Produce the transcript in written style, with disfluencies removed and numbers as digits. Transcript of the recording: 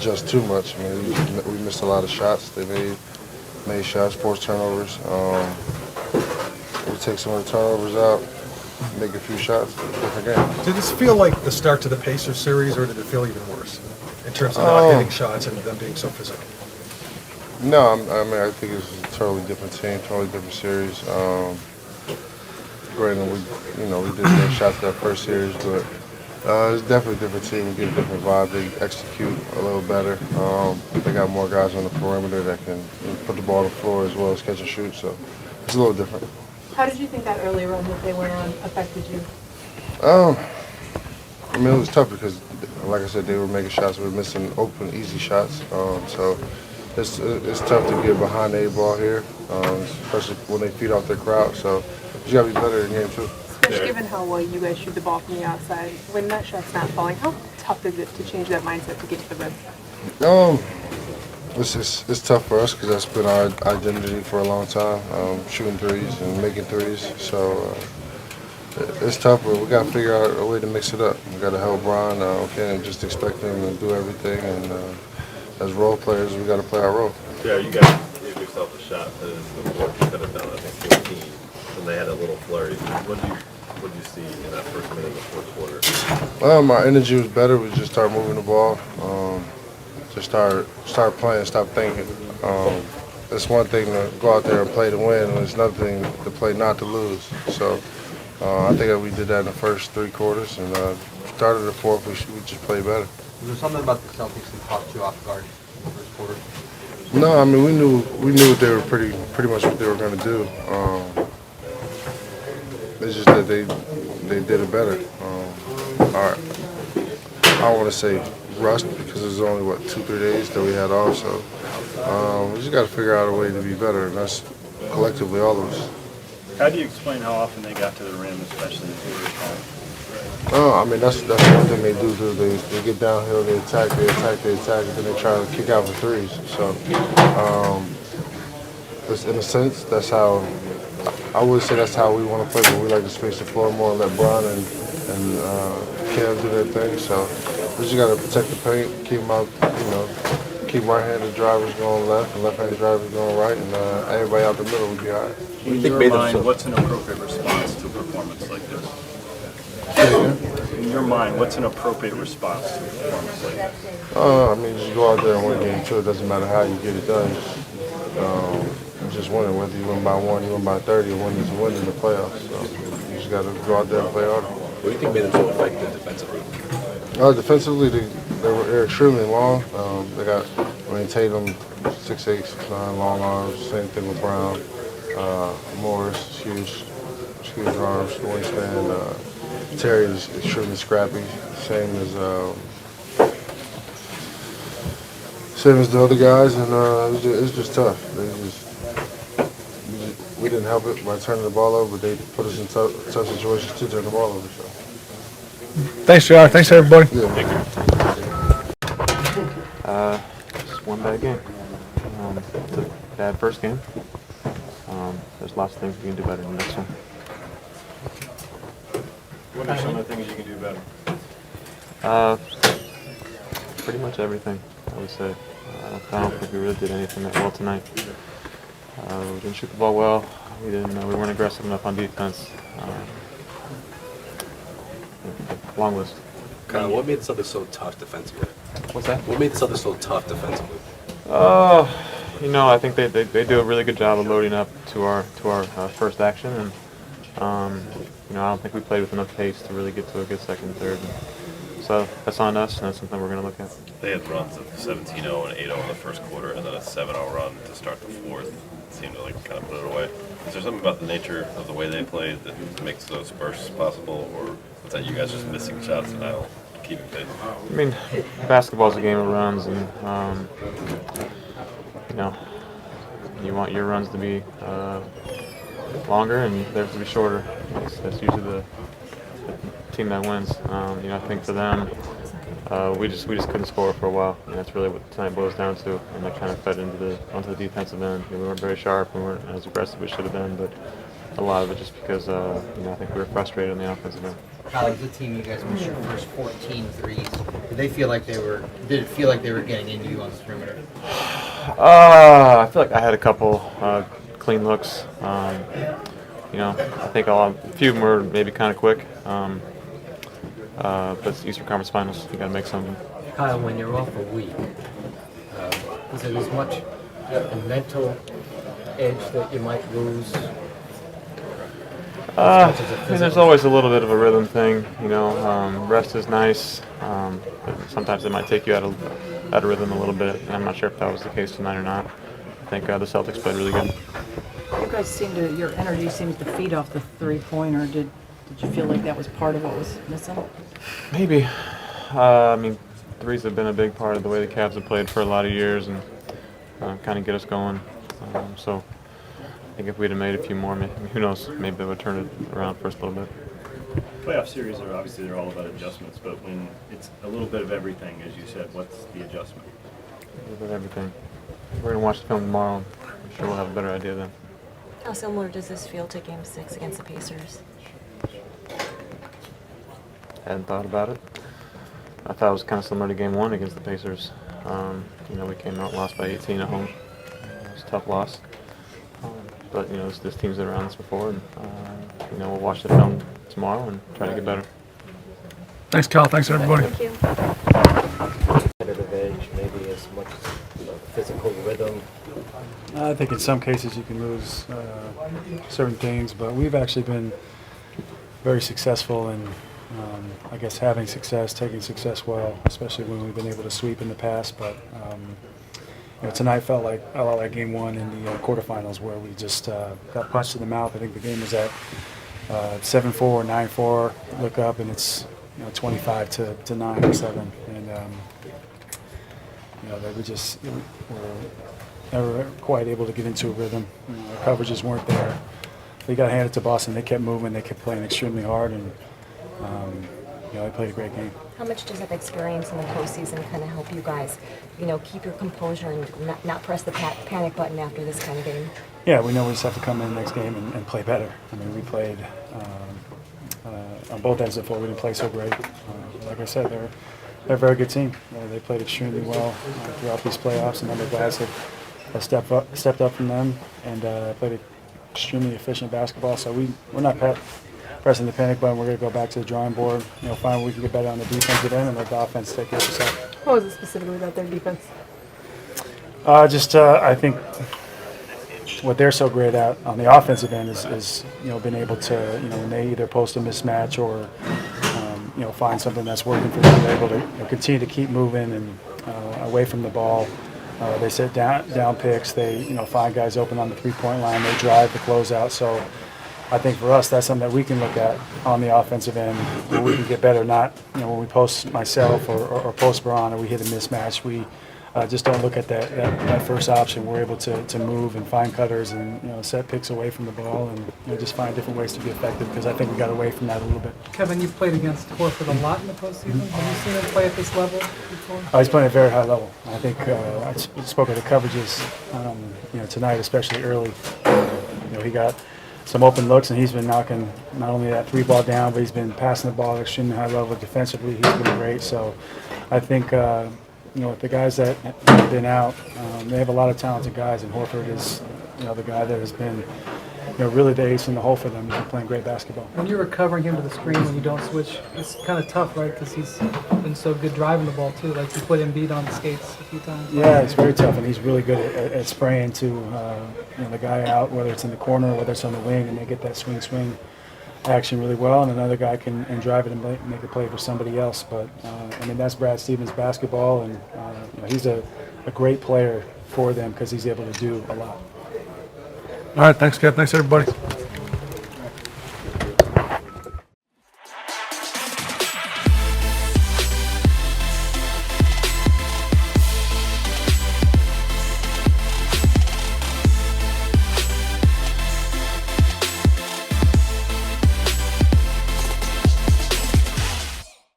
adjust too much. I mean, we missed a lot of shots. They made shots, forced turnovers. We take some of the turnovers out, make a few shots, different game. Did this feel like the start to the Pacers series, or did it feel even worse in terms of not hitting shots and them being so physical? No, I mean, I think it's a totally different team, totally different series. Granted, we did make shots that first series, but it's definitely a different team. We get a different vibe. They execute a little better. They got more guys on the perimeter that can put the ball on the floor as well as catch and shoot, so it's a little different. How did you think that early run that they went on affected you? I mean, it was tough because, like I said, they were making shots. We were missing open, easy shots. So it's tough to get behind the 8 ball here, especially when they feed off their crowd. So you got to be better in game 2. Especially given how well you guys shoot the ball from the outside. When that shot's not falling, how tough is it to change that mindset to get to the rim? It's tough for us because that's been our identity for a long time, shooting threes and making threes. So it's tough, but we got to figure out a way to mix it up. We got to help Bron. Can't just expect him to do everything. And as role players, we got to play our role. Yeah, you guys gave yourself a shot that is the work you could have done, I think, 14, and they had a little flurry. What did you see in that first minute of the fourth quarter? Our energy was better. We just started moving the ball. Just start playing, stop thinking. It's one thing to go out there and play to win, and it's another thing to play not to lose. So I think that we did that in the first 3 quarters, and started the fourth, we just played better. Was there something about the Celtics that caught you off guard in the first quarter? No, I mean we knew what they were pretty much what they were going to do. It's just that they did it better. I don't want to say rust because it was only 2-3 days that we had off, so we just got to figure out a way to be better, and that's collectively all of us. How do you explain how often they got to the rim, especially in the time? I mean that's one thing they do. They get downhill, they attack, and then they try to kick out for threes. So in a sense, that's how I would say that's how we want to play, but we like to space the floor more and let Bron and Cam do their thing. So we just got to protect the paint, keep them out, keep right-handed drivers going left and left-handed drivers going right, and everybody out the middle will be all right. In your mind, what's an appropriate response to a performance like this? In your mind, what's an appropriate response to a performance like this? I mean, just go out there and win game 2. It doesn't matter how you get it done. Just winning, whether you win by 1, you win by 30, or win is a win in the playoffs. So you just got to go out there and play harder. What do you think made them so effective defensively? Defensively, they're extremely long. They got Tatum, 6'8", 6'9", long arms. Same thing with Brown. Morris, huge arms, wingspan. Terry is extremely scrappy. Same as the other guys, and it's just tough. We didn't help it by turning the ball over, but they put us in tough situations to turn the ball over. So. Thanks, JR. Thanks, everybody. Yeah. Just one bad game. It's a bad first game. There's lots of things we can do better in the next one. What are some of the things you can do better? Pretty much everything, I would say. I don't think we really did anything that well tonight. We didn't shoot the ball well. We weren't aggressive enough on defense. Long list. Kyle, what made the Celtics so tough defensively? What's that? What made the Celtics so tough defensively? I think they do a really good job of loading up to our first action, and I don't think we played with enough pace to really get to a good second and third. So that's on us, and that's something we're going to look at. They had runs of 17-0 and 8-0 in the first quarter, and then a 7-0 run to start the fourth. It seemed to kind of put it away. Is there something about the nature of the way they played that makes those bursts possible, or is that you guys just missing shots and not keeping pace? I mean, basketball's a game of runs, and you want your runs to be longer and theirs to be shorter. That's usually the team that wins. I think for them, we just couldn't score for a while, and that's really what tonight boils down to. And that kind of fed onto the defensive end. We weren't very sharp, we weren't as aggressive as we should have been, but a lot of it just because I think we were frustrated on the offensive end. Kyle, as a team, you guys missed your first 14 threes. Did it feel like they were getting into you on the perimeter? I feel like I had a couple clean looks. I think a few of them were maybe kind of quick. But it's Eastern Conference Finals. You got to make something. Kyle, when you're off a week, is it as much a mental edge that you might lose? There's always a little bit of a rhythm thing. Rest is nice, but sometimes it might take you out of rhythm a little bit. And I'm not sure if that was the case tonight or not. I think the Celtics played really good. You guys your energy seems to feed off the three-pointer. Did you feel like that was part of what was missing? Maybe. Threes have been a big part of the way the Cavs have played for a lot of years and kind of get us going. So I think if we'd have made a few more, who knows, maybe they would turn it around for us a little bit. Playoff series are obviously they're all about adjustments, but when it's a little bit of everything, as you said, what's the adjustment? A little bit of everything. We're going to watch the film tomorrow. I'm sure we'll have a better idea then. How similar does this feel to Game 6 against the Pacers? Hadn't thought about it. I thought it was kind of similar to Game 1 against the Pacers. We came out lost by 18 at home. It was a tough loss. But this team's been around this before, and we'll watch the film tomorrow and try to get better. Thanks, Cal. Thanks, everybody. Thank you. Competitive edge, maybe as much as physical rhythm. I think in some cases you can lose certain things, but we've actually been very successful in, having success, taking success well, especially when we've been able to sweep in the past. But tonight felt like a lot like Game 1 in the quarterfinals, where we just got punched in the mouth. I think the game was at 7-4, 9-4. Look up and it's 25 to 9 or 7, and we're never quite able to get into a rhythm. Our coverages weren't there. They got handed to Boston. They kept moving. They kept playing extremely hard, and they played a great game. How much does that experience in the postseason kind of help you guys, keep your composure and not press the panic button after this kind of game? Yeah, we know we just have to come in the next game and play better. We played on both ends of the floor. We didn't play so great. Like I said, they're a very good team. They played extremely well throughout these playoffs. A number of guys have stepped up from them and played extremely efficient basketball. So we're not pressing the panic button. We're going to go back to the drawing board, find where we can get better on the defensive end and let the offense take care of itself. What was it specifically about their defense? I think what they're so great at on the offensive end is being able to, when they either post a mismatch or, find something that's working for them, they're able to continue to keep moving and away from the ball. They set down picks. They, find guys open on the three-point line. They drive the closeout. So I think for us, that's something that we can look at on the offensive end where we can get better. Not, when we post myself or post Braun or we hit a mismatch, we just don't look at that first option. We're able to move and find cutters and set picks away from the ball and just find different ways to be effective, because I think we got away from that a little bit. Kevin, you've played against Horford a lot in the postseason. Have you seen him play at this level before? He's playing at a very high level. I think I spoke of the coverages tonight, especially early. He got some open looks, and he's been knocking not only that three ball down, but he's been passing the ball at extremely high level defensively. He's been great. So I think the guys that have been out, they have a lot of talented guys, and Horford is the guy that has been really the ace in the hole for them. He's been playing great basketball. When you're recovering him to the screen when you don't switch, it's kind of tough, right? Because he's been so good driving the ball too. Like you put Embiid on the skates a few times. Yeah, it's very tough, and he's really good at spraying to the guy out, whether it's in the corner or whether it's on the wing, and they get that swing action really well, and another guy can drive it and make a play for somebody else. But that's Brad Stevens basketball, and he's a great player for them because he's able to do a lot. All right, thanks, Kev. Thanks, everybody.